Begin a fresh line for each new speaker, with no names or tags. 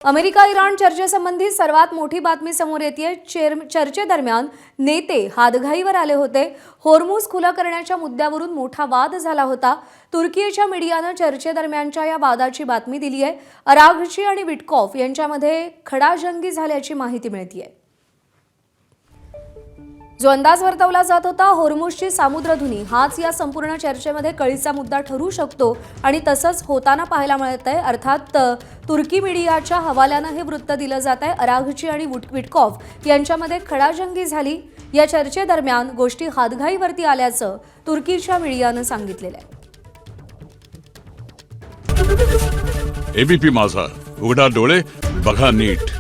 America Iran चर्चेसंबंधी सर्वात मोठी बातमी समोर येते। चर्चेदरम्यान नेते हातघाईवर आले होते। होर्मुझ खुला करण्याच्या मुद्द्यावरून मोठा वाद झाला होता। तुर्कीच्या मीडियाने चर्चेदरम्यानच्या या वादाची बातमी दिली आहे। अराघची आणि विटकॉफ यांच्यामध्ये खडाजंगी झाल्याची माहिती मिळते आहे। जो अंदाज वर्तवला जात होता, होर्मुझची सामुद्रधुनी हाच या संपूर्ण चर्चेमध्ये कळीचा मुद्दा ठरू शकतो आणि तसंच होताना पाहायला मिळत आहे। अर्थात तुर्की मीडियाच्या हवाल्याने हे वृत्त दिलं जात आहे। अराघची आणि विटकॉफ यांच्यामध्ये खडाजंगी झाली। या चर्चेदरम्यान गोष्टी हातघाईवरती आल्याचं तुर्कीच्या मीडियाने सांगितलेलं आहे।
एबीपी माझा, उघडा डोळे बघा नीट।